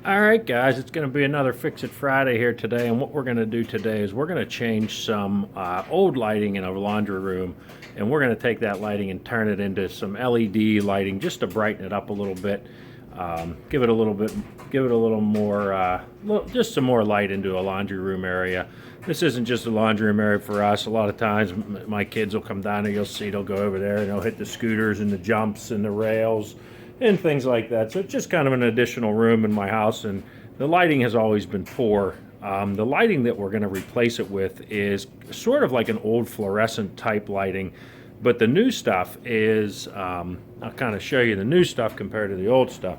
All right, guys, it's going to be another Fix It Friday here today, and what we're going to do today is we're going to change some old lighting in a laundry room, and we're going to take that lighting and turn it into some LED lighting just to brighten it up a little bit, give it a little bit, give it a little more, just some more light into a laundry room area. This isn't just a laundry room area for us. A lot of times, my kids will come down and you'll see they'll go over there and they'll hit the scooters and the jumps and the rails and things like that. So it's just kind of an additional room in my house, and the lighting has always been poor. The lighting that we're going to replace it with is sort of like an old fluorescent type lighting, but the new stuff is, I'll kind of show you the new stuff compared to the old stuff.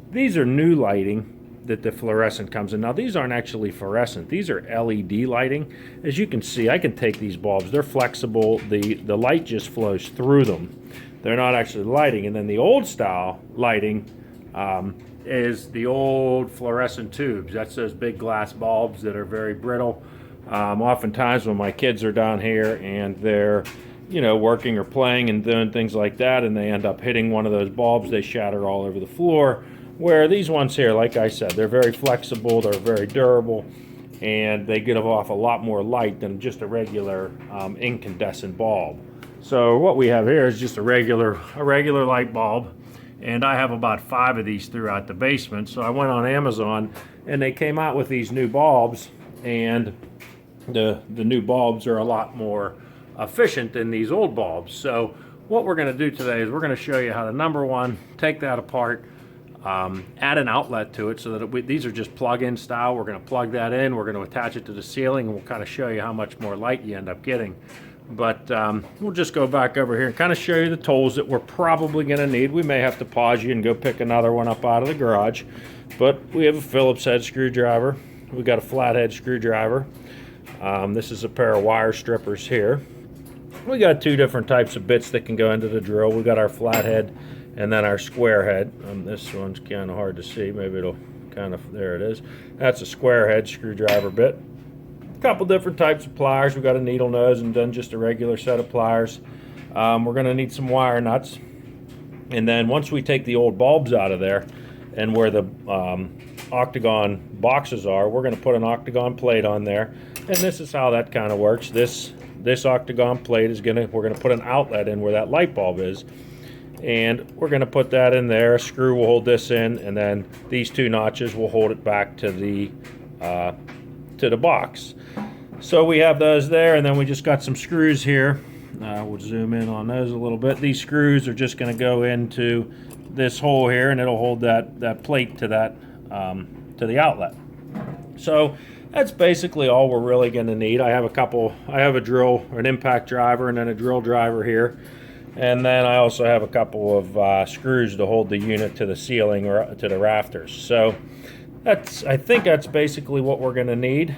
These are new lighting that the fluorescent comes in. Now these aren't actually fluorescent, these are LED lighting. As you can see, I can take these bulbs, they're flexible, the light just flows through them. They're not actually lighting. And then the old style lighting is the old fluorescent tubes. That's those big glass bulbs that are very brittle. Oftentimes when my kids are down here and they're, working or playing and doing things like that, and they end up hitting one of those bulbs, they shatter all over the floor. Where these ones here, like I said, they're very flexible, they're very durable, and they give off a lot more light than just a regular incandescent bulb. So what we have here is just a regular light bulb, and I have about 5 of these throughout the basement. So I went on Amazon and they came out with these new bulbs, and the new bulbs are a lot more efficient than these old bulbs. So what we're going to do today is we're going to show you how to, number one, take that apart, add an outlet to it so that these are just plug-in style. We're going to plug that in, we're going to attach it to the ceiling, and we'll kind of show you how much more light you end up getting. But we'll just go back over here and kind of show you the tools that we're probably going to need. We may have to pause you and go pick another one up out of the garage. But we have a Phillips head screwdriver. We got a flathead screwdriver. This is a pair of wire strippers here. We got 2 different types of bits that can go into the drill. We got our flathead and then our square head. This one's kind of hard to see. Maybe it'll kind of, there it is. That's a square head screwdriver bit. Couple different types of pliers. We've got a needle nose and then just a regular set of pliers. We're going to need some wire nuts, and then once we take the old bulbs out of there and where the octagon boxes are, we're going to put an octagon plate on there, and this is how that kind of works. This octagon plate is we're going to put an outlet in where that light bulb is, and we're going to put that in there. A screw will hold this in, and then these 2 notches will hold it back to the box. So we have those there, and then we just got some screws here. We'll zoom in on those a little bit. These screws are just going to go into this hole here, and it'll hold that plate to that to the outlet. So that's basically all we're really going to need. I have a drill, an impact driver, and then a drill driver here, and then I also have a couple of screws to hold the unit to the ceiling or to the rafters. So I think that's basically what we're going to need.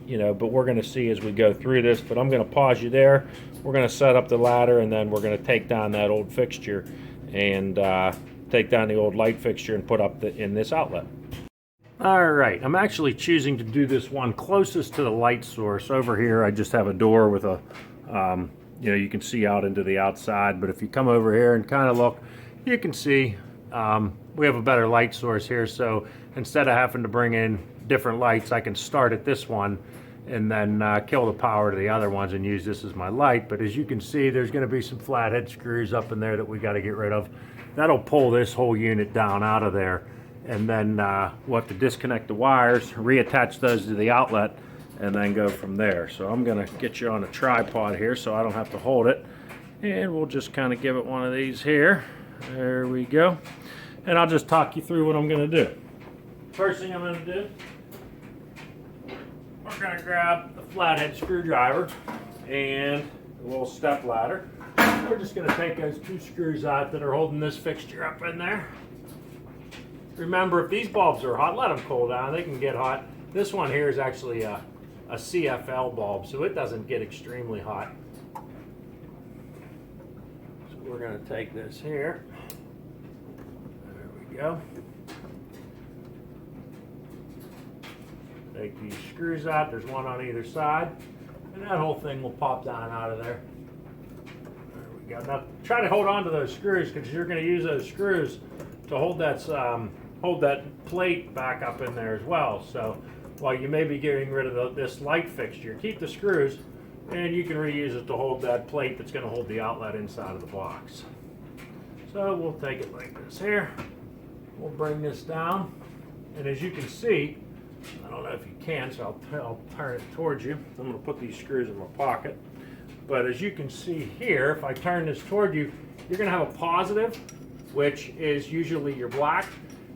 But we're going to see as we go through this. But I'm going to pause you there. We're going to set up the ladder, and then we're going to take down that old fixture and take down the old light fixture and put up in this outlet. All right, I'm actually choosing to do this one closest to the light source. Over here, I just have a door with a, you can see out into the outside. But if you come over here and kind of look, you can see we have a better light source here. So instead of having to bring in different lights, I can start at this one and then kill the power to the other ones and use this as my light. But as you can see, there's going to be some flathead screws up in there that we got to get rid of. That'll pull this whole unit down out of there, and then we'll have to disconnect the wires, reattach those to the outlet, and then go from there. So I'm going to get you on a tripod here so I don't have to hold it, and we'll just kind of give it one of these here. There we go. And I'll just talk you through what I'm going to do. First thing I'm going to do, we're going to grab the flathead screwdriver and a little step ladder. We're just going to take those 2 screws out that are holding this fixture up in there. Remember, if these bulbs are hot, let them cool down. They can get hot. This one here is actually a CFL bulb, so it doesn't get extremely hot. So we're going to take this here. There we go. Take these screws out. There's one on either side, and that whole thing will pop down out of there. There we go. Now try to hold on to those screws, because you're going to use those screws to hold that hold that plate back up in there as well. So while you may be getting rid of this light fixture, keep the screws and you can reuse it to hold that plate that's going to hold the outlet inside of the box. So we'll take it like this here. We'll bring this down, and as you can see, I don't know if you can, so I'll turn it towards you. I'm going to put these screws in my pocket. But as you can see here, if I turn this toward you, you're going to have a positive, which is usually your black,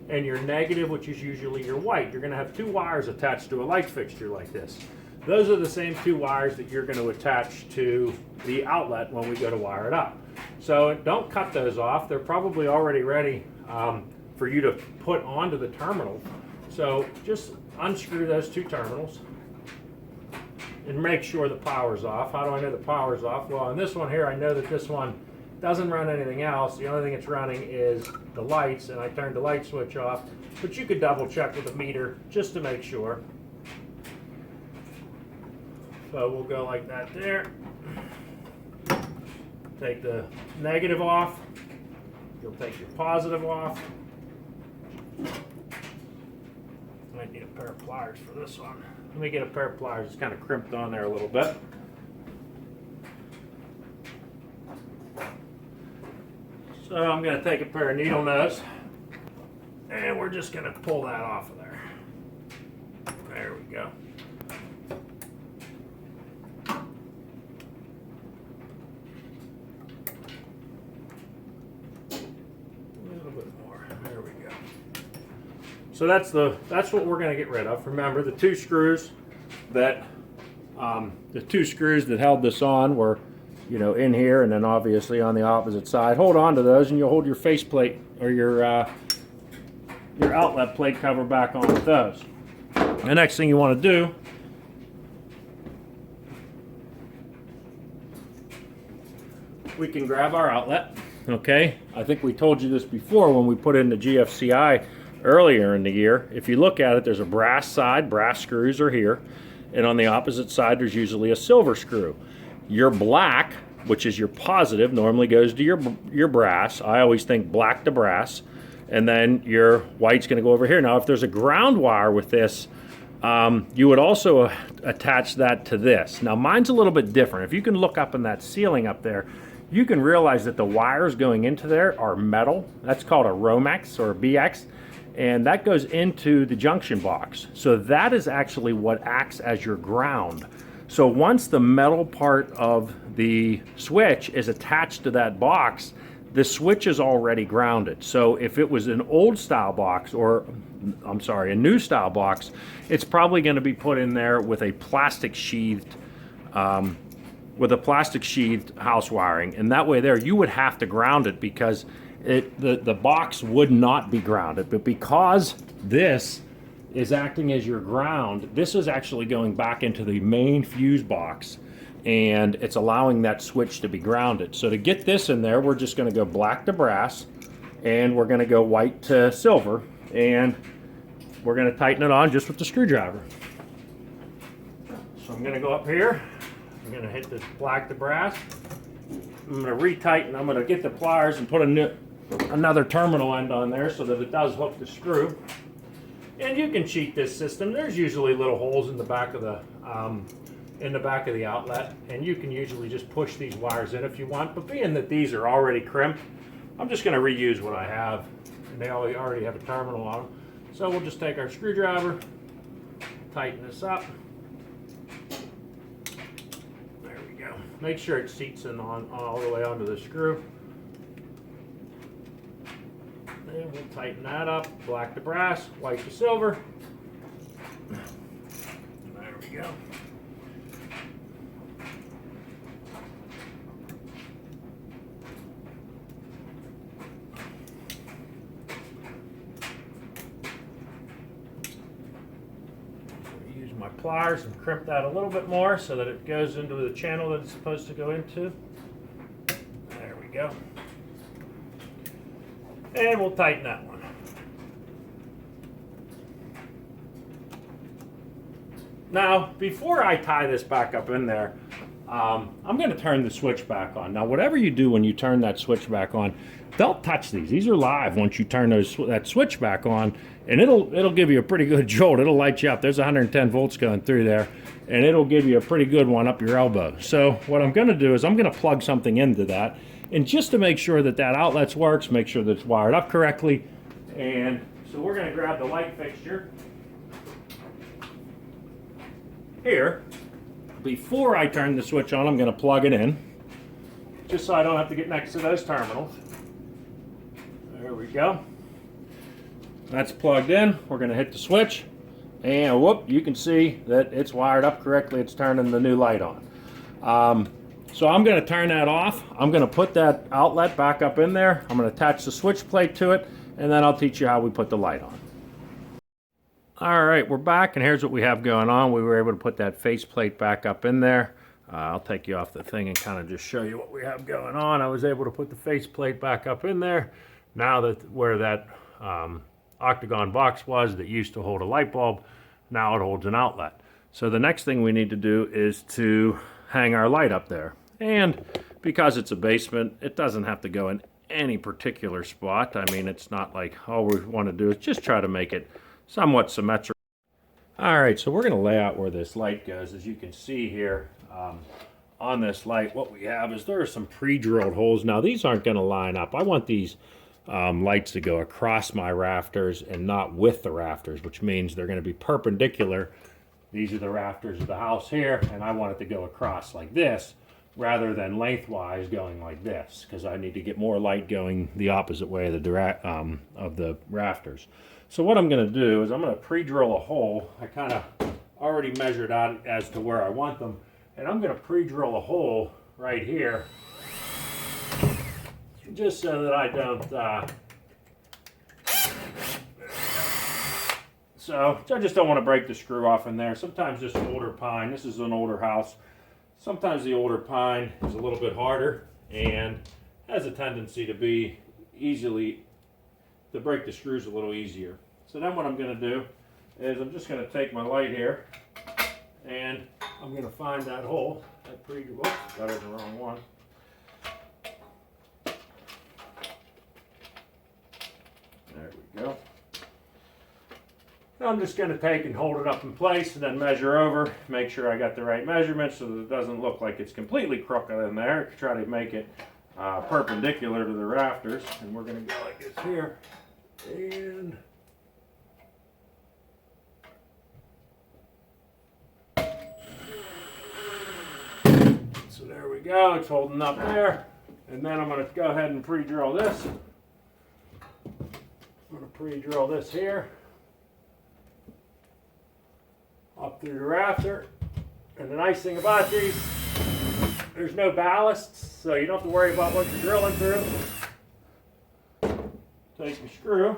and your negative, which is usually your white. You're going to have two wires attached to a light fixture like this. Those are the same two wires that you're going to attach to the outlet when we go to wire it up. So don't cut those off. They're probably already ready for you to put onto the terminal. So just unscrew those two terminals and make sure the power's off. How do I know the power's off? Well, on this one here, I know that this one doesn't run anything else. The only thing it's running is the lights, and I turned the light switch off. But you could double check with a meter just to make sure. So we'll go like that there. Take the negative off. You'll take your positive off. Might need a pair of pliers for this one. Let me get a pair of pliers. It's kind of crimped on there a little bit. So I'm going to take a pair of needle nose, and we're just going to pull that off of there. There we go. A little bit more. There we go. So that's what we're going to get rid of. Remember, the two screws that held this on were, you know, in here, and then obviously on the opposite side. Hold on to those, and you'll hold your faceplate or your outlet plate cover back on with those. The next thing you want to do we can grab our outlet. Okay, I think we told you this before when we put in the GFCI earlier in the year. If you look at it, there's a brass side. Brass screws are here, and on the opposite side there's usually a silver screw. Your black, which is your positive, normally goes to your brass. I always think black to brass, and then your white's going to go over here. Now if there's a ground wire with this, you would also attach that to this. Now mine's a little bit different. If you can look up in that ceiling up there, you can realize that the wires going into there are metal. That's called a Romex or a BX, and that goes into the junction box. So that is actually what acts as your ground. So once the metal part of the switch is attached to that box, the switch is already grounded. So if it was an old style box, or I'm sorry, a new style box, it's probably going to be put in there with a plastic sheathed house wiring, and that way there you would have to ground it because the box would not be grounded. But because this is acting as your ground, this is actually going back into the main fuse box, and it's allowing that switch to be grounded. So to get this in there, we're just going to go black to brass, and we're going to go white to silver, and we're going to tighten it on just with the screwdriver. So I'm going to go up here. I'm going to hit the black to brass. I'm going to retighten. I'm going to get the pliers and put another terminal end on there so that it does hook the screw. And you can cheat this system. There's usually little holes in the back of the outlet, and you can usually just push these wires in if you want. But being that these are already crimped, I'm just going to reuse what I have, and they already have a terminal on them. So we'll just take our screwdriver, tighten this up. There we go. Make sure it seats in on all the way onto the screw. And we'll tighten that up, black to brass, white to silver. There we go. Use my pliers and crimp that a little bit more so that it goes into the channel that it's supposed to go into. There we go. And we'll tighten that one. Now, before I tie this back up in there, I'm going to turn the switch back on. Now, whatever you do when you turn that switch back on, Don't touch these. These are live once you turn that switch back on, and it'll give you a pretty good jolt. It'll light you up. There's 110 volts going through there, and it'll give you a pretty good one up your elbow. So what I'm going to do is I'm going to plug something into that, and just to make sure that outlet works, make sure that it's wired up correctly. And so we're going to grab the light fixture here. Before I turn the switch on, I'm going to plug it in, just so I don't have to get next to those terminals. There we go. That's plugged in. We're going to hit the switch, and whoop, you can see that it's wired up correctly. It's turning the new light on. So I'm going to turn that off. I'm going to put that outlet back up in there. I'm going to attach the switch plate to it, and then I'll teach you how we put the light on. All right, we're back, and here's what we have going on. We were able to put that faceplate back up in there. I'll take you off the thing and kind of just show you what we have going on. I was able to put the faceplate back up in there. Now that where that octagon box was that used to hold a light bulb, now it holds an outlet. So the next thing we need to do is to hang our light up there. And because it's a basement, it doesn't have to go in any particular spot. I mean, it's not like all we want to do is just try to make it somewhat symmetrical. All right, so we're going to lay out where this light goes. As you can see here on this light, what we have is there are some pre-drilled holes. Now, these aren't going to line up. I want these lights to go across my rafters and not with the rafters, which means they're going to be perpendicular. These are the rafters of the house here, and I want it to go across like this rather than lengthwise going like this, because I need to get more light going the opposite way of the rafters. So what I'm going to do is I'm going to pre-drill a hole. I kind of already measured out as to where I want them, and I'm going to pre-drill a hole right here, just so that I don't so I just don't want to break the screw off in there. Sometimes this older pine, this is an older house, sometimes the older pine is a little bit harder and has a tendency to be to break the screws a little easier. So then what I'm going to do is I'm just going to take my light here, and I'm going to find that hole. Whoops, got it in the wrong one. There we go. Now I'm just going to take and hold it up in place and then measure over, make sure I got the right measurement so that it doesn't look like it's completely crooked in there. Try to make it perpendicular to the rafters, and we're going to go like this here. And so there we go, it's holding up there. And then I'm going to go ahead and pre-drill this. I'm going to pre-drill this here up through the rafter. And the nice thing about these, there's no ballast, so you don't have to worry about what you're drilling through. Take your screw.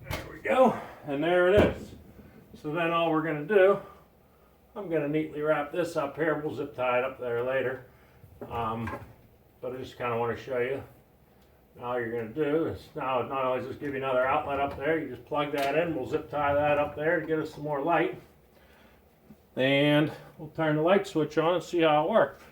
There we go, and there it is. So then all we're going to do, I'm going to neatly wrap this up here. We'll zip tie it up there later. But I just kind of want to show you. Now all you're going to do is, now not only just give you another outlet up there, you just plug that in. We'll zip tie that up there to get us some more light. And we'll turn the light switch on and see how it works.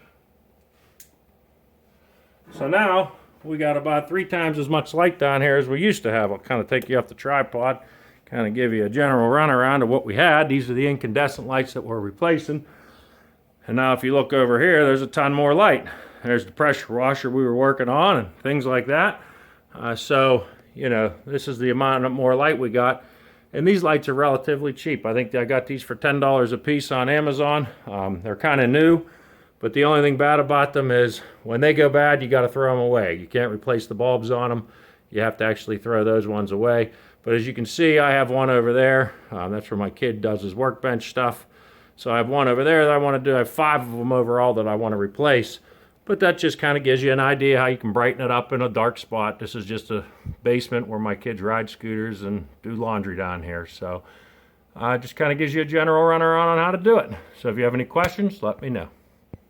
So now we got about 3 times as much light down here as we used to have. I'll kind of take you off the tripod, kind of give you a general runaround of what we had. These are the incandescent lights that we're replacing. And now if you look over here, there's a ton more light. There's the pressure washer we were working on and things like that. So, you know, this is the amount of more light we got. And these lights are relatively cheap. I think I got these for $10 a piece on Amazon. They're kind of new, but the only thing bad about them is when they go bad, you got to throw them away. You can't replace the bulbs on them. You have to actually throw those ones away. But as you can see, I have one over there. That's where my kid does his workbench stuff. So I have one over there that I want to do. I have 5 of them overall that I want to replace. But that just kind of gives you an idea how you can brighten it up in a dark spot. This is just a basement where my kids ride scooters and do laundry down here. So just kind of gives you a general runaround on how to do it. So if you have any questions, let me know.